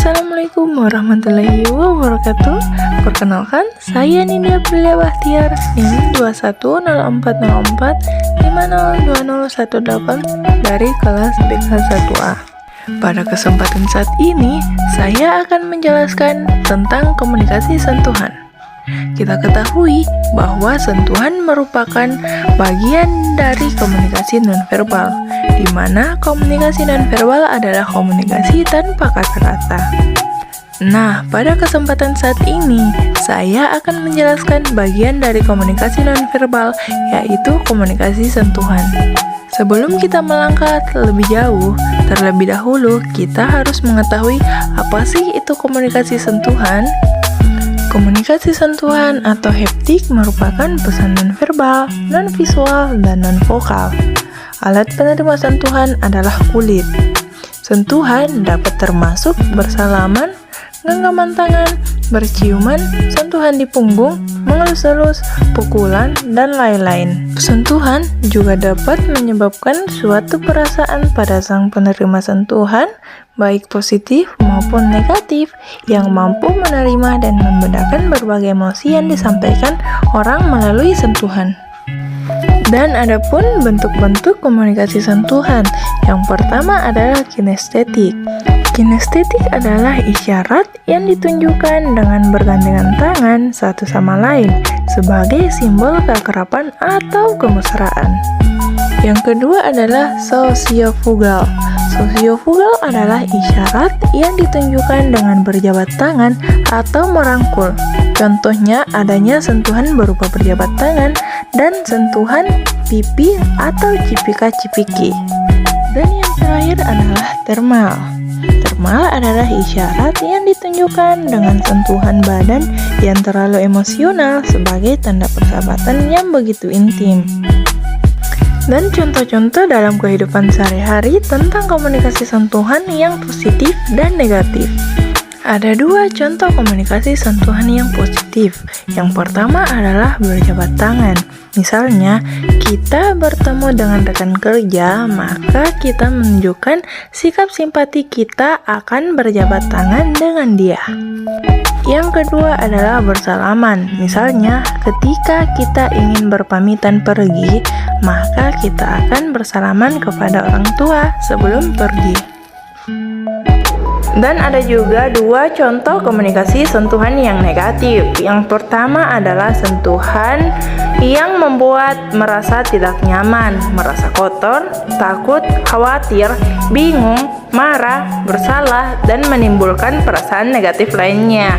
Assalamualaikum warahmatullahi wabarakatuh. Perkenalkan, saya Nindya Aprilia Bahtiar, NIM 2104502018 dari kelas BK 1A. Pada kesempatan saat ini, saya akan menjelaskan tentang komunikasi sentuhan. Kita ketahui bahwa sentuhan merupakan bagian dari komunikasi nonverbal, di mana komunikasi nonverbal adalah komunikasi tanpa kata-kata. Nah, pada kesempatan saat ini, saya akan menjelaskan bagian dari komunikasi nonverbal, yaitu komunikasi sentuhan. Sebelum kita melangkah lebih jauh, terlebih dahulu kita harus mengetahui apa sih itu komunikasi sentuhan. Komunikasi sentuhan atau haptik merupakan pesan nonverbal, non-visual, dan non-vokal. Alat penerima sentuhan adalah kulit. Sentuhan dapat termasuk bersalaman, genggaman tangan, berciuman, sentuhan di punggung, mengelus-elus, pukulan, dan lain-lain. Sentuhan juga dapat menyebabkan suatu perasaan pada sang penerima sentuhan, baik positif maupun negatif, yang mampu menerima dan membedakan berbagai emosi yang disampaikan orang melalui sentuhan. Dan adapun bentuk-bentuk komunikasi sentuhan, yang pertama adalah kinestetik. Kinestetik adalah isyarat yang ditunjukkan dengan bergandengan tangan satu sama lain sebagai simbol keakraban atau kemesraan. Yang kedua adalah sosiofugal. Sosiofugal adalah isyarat yang ditunjukkan dengan berjabat tangan atau merangkul. Contohnya adanya sentuhan berupa berjabat tangan dan sentuhan pipi atau cipika-cipiki. Dan yang terakhir adalah termal. Termal adalah isyarat yang ditunjukkan dengan sentuhan badan yang terlalu emosional sebagai tanda persahabatan yang begitu intim. Dan contoh-contoh dalam kehidupan sehari-hari tentang komunikasi sentuhan yang positif dan negatif. Ada dua contoh komunikasi sentuhan yang positif. Yang pertama adalah berjabat tangan. Misalnya, kita bertemu dengan rekan kerja, maka kita menunjukkan sikap simpati kita akan berjabat tangan dengan dia. Yang kedua adalah bersalaman. Misalnya, ketika kita ingin berpamitan pergi, maka kita akan bersalaman kepada orang tua sebelum pergi. Dan ada juga dua contoh komunikasi sentuhan yang negatif. Yang pertama adalah sentuhan yang membuat merasa tidak nyaman, merasa kotor, takut, khawatir, bingung, marah, bersalah, dan menimbulkan perasaan negatif lainnya.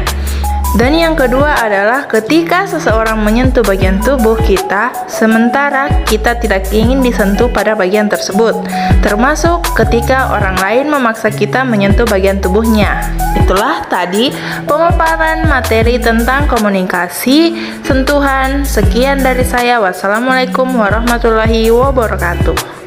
Dan yang kedua adalah ketika seseorang menyentuh bagian tubuh kita, sementara kita tidak ingin disentuh pada bagian tersebut, termasuk ketika orang lain memaksa kita menyentuh bagian tubuhnya. Itulah tadi pemaparan materi tentang komunikasi sentuhan. Sekian dari saya. Wassalamualaikum warahmatullahi wabarakatuh.